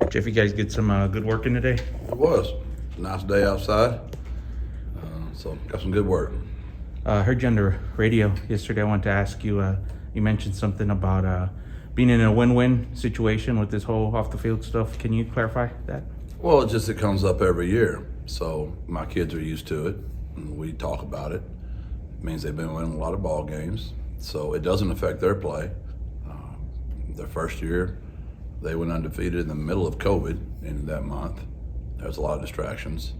Jeff, you guys get some good work in today? It was a nice day outside, so got some good work. I heard you on the radio yesterday. I wanted to ask you, you mentioned something about being in a win-win situation with this whole off-the-field stuff. Can you clarify that? Well, it comes up every year, so my kids are used to it, and we talk about it. It means they've been winning a lot of ball games, so it doesn't affect their play. Their first year, they went undefeated in the middle of COVID in that month. There was a lot of distractions.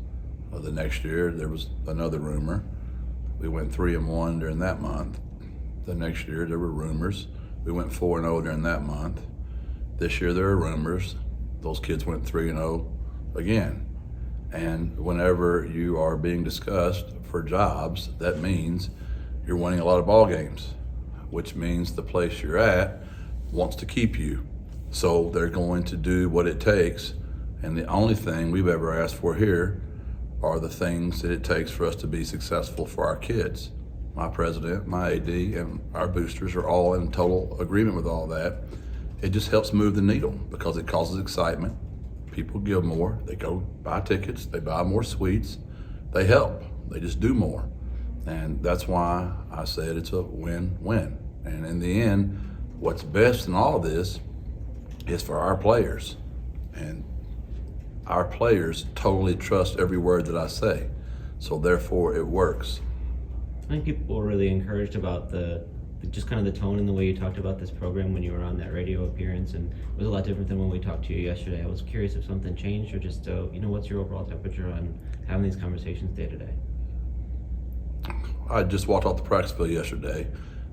The next year, there was another rumor. We went 3-1 during that month. The next year, there were rumors. We went 4-0 during that month. This year, there are rumors. Those kids went 3-0 again. And whenever you are being discussed for jobs, that means you're winning a lot of ball games, which means the place you're at wants to keep you. So they're going to do what it takes. And the only thing we've ever asked for here are the things that it takes for us to be successful for our kids. My president, my AD, and our boosters are all in total agreement with all that. It just helps move the needle because it causes excitement. People give more, they go buy tickets, they buy more suites, they help, they just do more. And that's why I said it's a win-win. And in the end, what's best in all of this is for our players. And our players totally trust every word that I say. So therefore it works. I think people were really encouraged about the just kind of the tone and the way you talked about this program when you were on that radio appearance, and it was a lot different than when we talked to you yesterday. I was curious if something changed, or just what's your overall temperature on having these conversations day to day? I just walked off the practice field yesterday.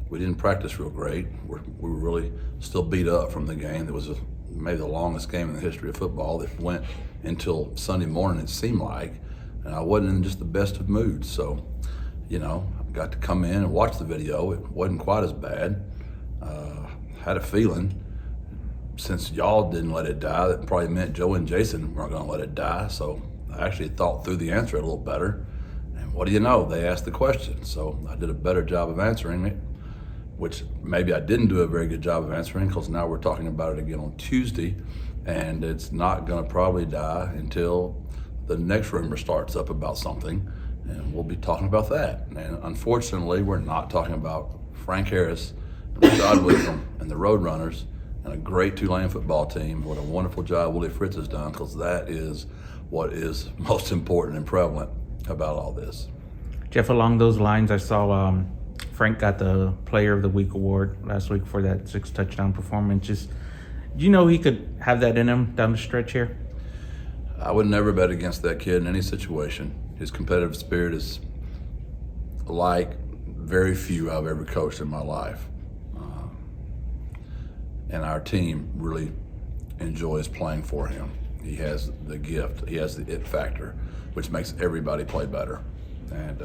We didn't practice real great. We were really still beat up from the game. It was maybe the longest game in the history of football that went until Sunday morning, it seemed like, and I wasn't in just the best of moods. So, I got to come in and watch the video. It wasn't quite as bad. Had a feeling, since y'all didn't let it die, that probably meant Joe and Jason weren't gonna let it die. So I actually thought through the answer a little better. And what do you know? They asked the question. So I did a better job of answering it, which maybe I didn't do a very good job of answering, because now we're talking about it again on Tuesday, and it's not gonna probably die until the next rumor starts up about something, and we'll be talking about that. And unfortunately, we're not talking about Frank Harris, and Rashad Wisdom, and the Roadrunners, and a great Tulane football team. What a wonderful job Willie Fritz has done, because that is what is most important and prevalent about all this. Jeff, along those lines, I saw Frank got the Player of the Week award last week for that 6-touchdown performance. Just, do you know he could have that in him down the stretch here? I would never bet against that kid in any situation. His competitive spirit is like very few I've ever coached in my life. And our team really enjoys playing for him. He has the gift, he has the it factor, which makes everybody play better. And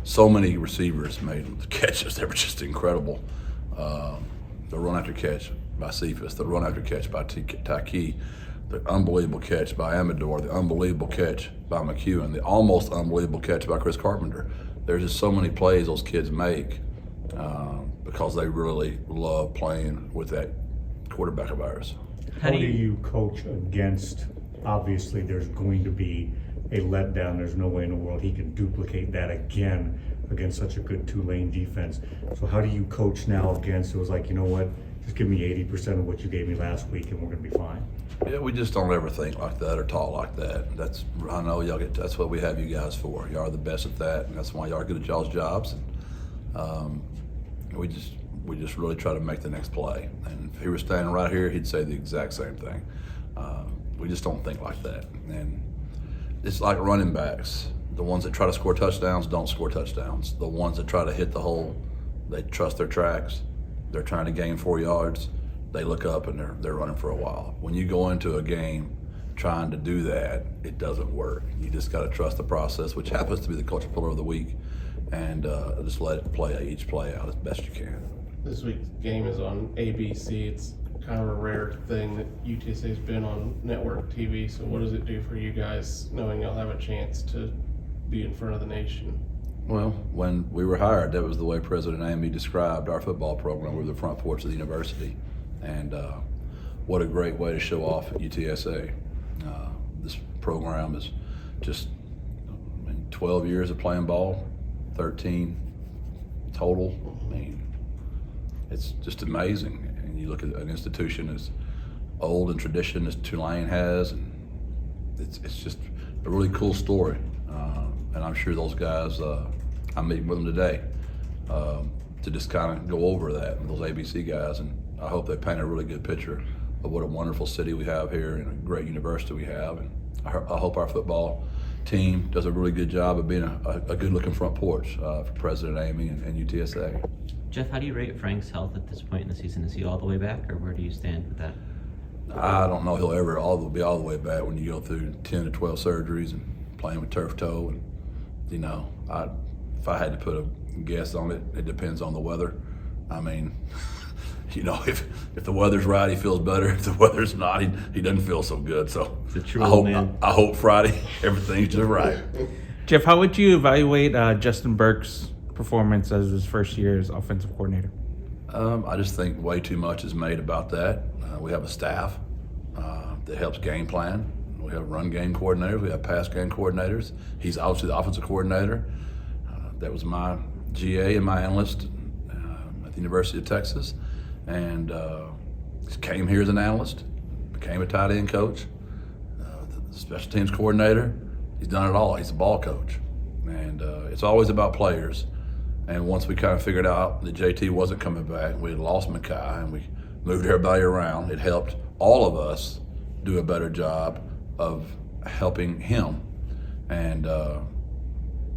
so many receivers made catches that were just incredible. The run after catch by Cephas, the run after catch by Taki, the unbelievable catch by Amador, the unbelievable catch by McEwen, the almost unbelievable catch by Chris Carpenter. There's just so many plays those kids make because they really love playing with that quarterback of ours. How do you coach against, obviously there's going to be a letdown. There's no way in the world he can duplicate that again against such a good Tulane defense. So how do you coach now against, it was like, you know what, just give me 80% of what you gave me last week and we're gonna be fine? Yeah, we just don't ever think like that or talk like that. I know y'all that's what we have you guys for. Y'all are the best at that, and that's why y'all are good at y'all's jobs. And we just really try to make the next play. And if he were standing right here, he'd say the exact same thing. We just don't think like that. And it's like running backs. The ones that try to score touchdowns don't score touchdowns. The ones that try to hit the hole, they trust their tracks. They're trying to gain 4 yards. They look up and they're running for a while. When you go into a game trying to do that, it doesn't work. You just got to trust the process, which happens to be the Culture Pillar of the Week, and just let it play each play out as best you can. This week's game is on ABC. It's kind of a rare thing that UTSA has been on network TV. So what does it do for you guys knowing you'll have a chance to be in front of the nation? Well, when we were hired, that was the way President Amy described our football program. We were the front porch of the university. And what a great way to show off at UTSA. This program is just 12 years of playing ball, 13 total. I mean, it's just amazing. And you look at an institution as old and tradition as Tulane has, and it's just a really cool story. And I'm sure those guys, I'm meeting with them today to just kind of go over that, those ABC guys, and I hope they paint a really good picture of what a wonderful city we have here and a great university we have. And I hope our football team does a really good job of being a good-looking front porch for President Amy and UTSA. Jeff, how do you rate Frank's health at this point in the season? Is he all the way back, or where do you stand with that? I don't know he'll ever be all the way back when you go through 10 to 12 surgeries and playing with turf toe. And you know, if I had to put a guess on it, it depends on the weather. I mean, you know, if the weather's right, he feels better. If the weather's not, he doesn't feel so good. So It's a true old man. I hope Friday everything's just right. Jeff, how would you evaluate Justin Burke's performance as his first year as offensive coordinator? I just think way too much is made about that. We have a staff that helps game plan. We have run game coordinators. We have pass game coordinators. He's obviously the offensive coordinator. That was my GA and my analyst at the University of Texas. And came here as an analyst, became a tight end coach, the special teams coordinator. He's done it all. He's a ball coach. And it's always about players. And once we kind of figured out that JT wasn't coming back, we had lost Mackay, and we moved everybody around. It helped all of us do a better job of helping him. And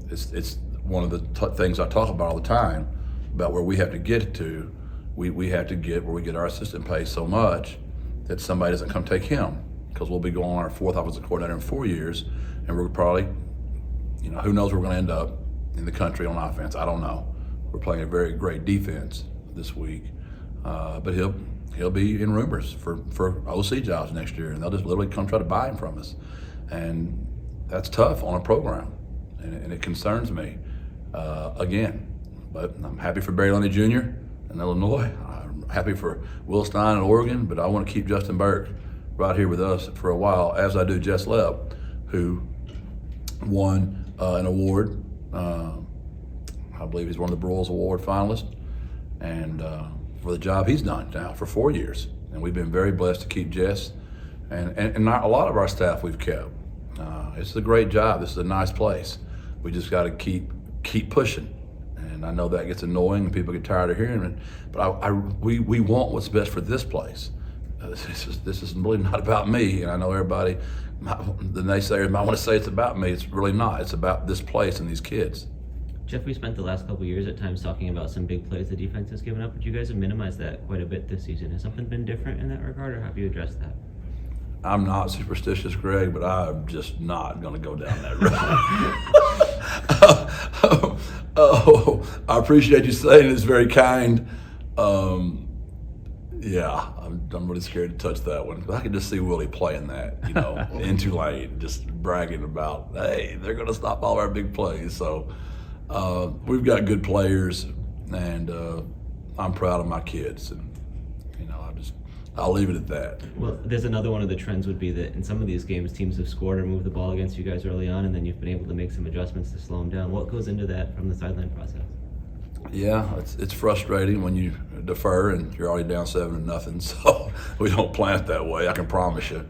it's one of the things I talk about all the time, about where we have to get to. We have to get where we get our assistant paid so much that somebody doesn't come take him, because we'll be going on our fourth offensive coordinator in 4 years, and we're probably, you know, who knows where we're going to end up in the country on offense. I don't know. We're playing a very great defense this week, but he'll be in rumors for OC jobs next year, and they'll just literally come try to buy him from us, and that's tough on a program, and it concerns me again. But I'm happy for Barry Lundy Jr. in Illinois. I'm happy for Will Stein in Oregon, but I want to keep Justin Burke right here with us for a while, as I do Jess Lepp, who won an award. I believe he's one of the Broyles Award finalists, and for the job he's done now for 4 years. And we've been very blessed to keep Jess, and a lot of our staff we've kept. It's a great job. This is a nice place. We just got to keep pushing. And I know that gets annoying and people get tired of hearing it, but we want what's best for this place. This is really not about me, and I know everybody, the naysayers might want to say it's about me. It's really not. It's about this place and these kids. Jeff, we spent the last couple of years at times talking about some big plays the defense has given up, but you guys have minimized that quite a bit this season. Has something been different in that regard, or have you addressed that? I'm not superstitious, Greg, but I'm just not going to go down that road. I appreciate you saying it. It's very kind. Yeah, I'm really scared to touch that one. But I can just see Willie playing that, you know, in Tulane, just bragging about, hey, they're going to stop all our big plays. So we've got good players, and I'm proud of my kids. And, you know, I'll leave it at that. Well, there's another one of the trends would be that in some of these games, teams have scored or moved the ball against you guys early on, and then you've been able to make some adjustments to slow them down. What goes into that from the sideline process? Yeah, it's frustrating when you defer and you're already down 7-0. So we don't plan it that way, I can promise you.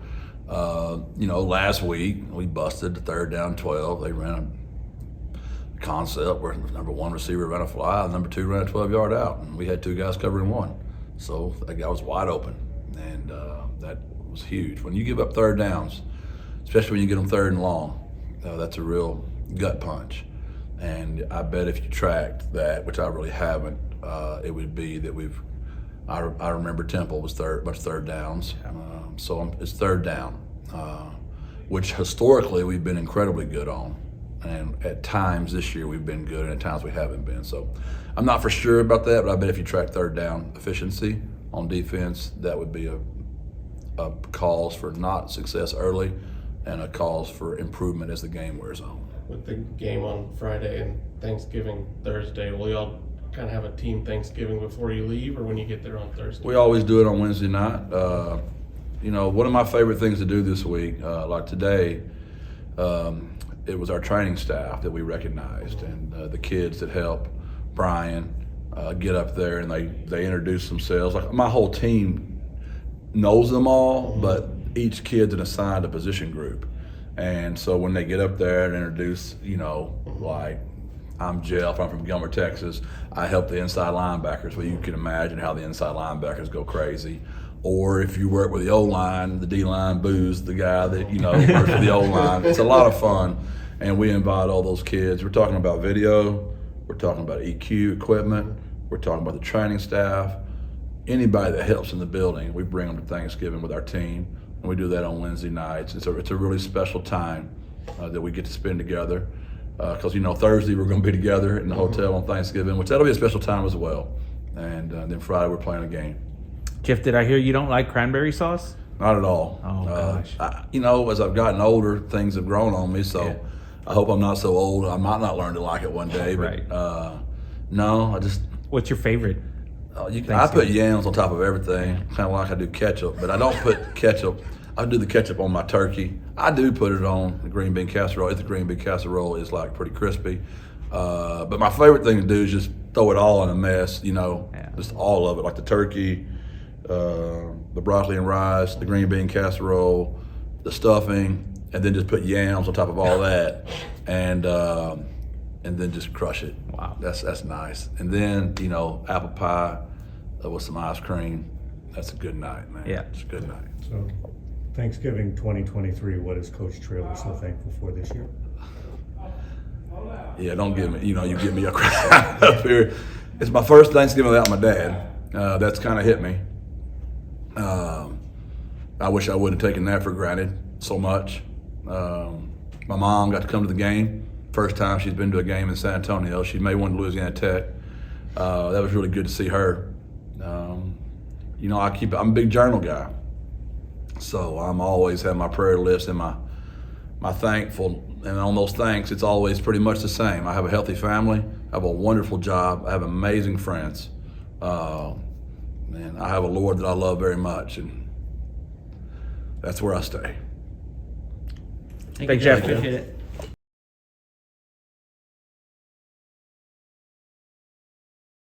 You know, last week we busted the 3rd down 12. They ran a concept where number 1 receiver ran a fly, and number 2 ran a 12-yard out, and we had 2 guys covering 1. So that guy was wide open, and that was huge. When you give up 3rd downs, especially when you get them 3rd and long, that's a real gut punch. And I bet if you tracked that, which I really haven't, it would be that I remember Temple was much 3rd downs. So it's 3rd down, which historically we've been incredibly good on. And at times this year we've been good, and at times we haven't been. So I'm not for sure about that, but I bet if you track 3rd down efficiency on defense, that would be a cause for not success early and a cause for improvement as the game wears on. With the game on Friday and Thanksgiving Thursday, will y'all kind of have a team Thanksgiving before you leave, or when you get there on Thursday? We always do it on Wednesday night. one of my favorite things to do this week, like today, it was our training staff that we recognized, and the kids that help Brian get up there, and they introduce themselves. Like, my whole team knows them all, but each kid's assigned a position group. And so when they get up there and introduce, like, I'm Jeff, I'm from Gilmer, Texas. I help the inside linebackers. Well, you can imagine how the inside linebackers go crazy. Or if you work with the O-line, the D-line boos the guy that, works with the O-line. It's a lot of fun. And we invite all those kids. We're talking about video. We're talking about EQ equipment. We're talking about the training staff. Anybody that helps in the building, we bring them to Thanksgiving with our team. And we do that on Wednesday nights. It's a really special time that we get to spend together. Because, Thursday we're going to be together in the hotel on Thanksgiving, which that'll be a special time as well. And then Friday we're playing a game. Jeff, did I hear you don't like cranberry sauce? Not at all. Oh, gosh. As I've gotten older, things have grown on me, so Yeah. I hope I'm not so old. I might not learn to like it one day. But, Right. no, I just... What's your favorite? I put yams on top of everything, kind of like I do ketchup, but I don't put ketchup. I do the ketchup on my turkey. I do put it on the green bean casserole if the green bean casserole is like pretty crispy. But my favorite thing to do is just throw it all in a mess, just all of it, like the turkey, the broccoli and rice, the green bean casserole, the stuffing, and then just put yams on top of all that, and then just crush it. Wow. That's nice. And then, apple pie with some ice cream. That's a good night, man. Yeah. It's a good night. So, Thanksgiving 2023, what is Coach Traylor so thankful for this year? Yeah, don't give me, you give me a crowd up here. It's my first Thanksgiving without my dad. That's kind of hit me. I wish I wouldn't have taken that for granted so much. My mom got to come to the game. First time she's been to a game in San Antonio. She made one to Louisiana Tech. That was really good to see her. I'm a big journal guy. So I'm always have my prayer list and my thankful, and on those thanks, it's always pretty much the same. I have a healthy family, I have a wonderful job, I have amazing friends, and I have a Lord that I love very much, and that's where I stay. Thanks, Jeff. Appreciate it.